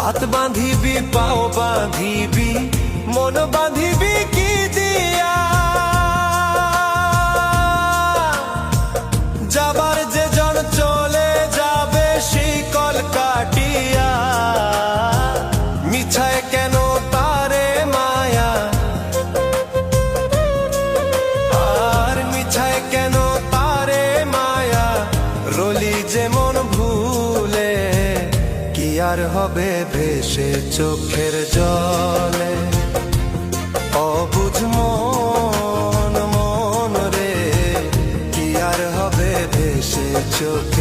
হাত বাঁধিবি পাও বাঁধিবি মন বাঁধিবি কি দিয়া, যাবার যে জন চলে যাবে শিকল কাটিয়া। মিছায় কেন তারে মায়া, আর মিছায় কেন তারে মায়া, রলি যেমন ভুলে কি আর হবে ভেসে চোখের জলে। অবুঝ মন মন রে কি আর হবে ভেসে চোখ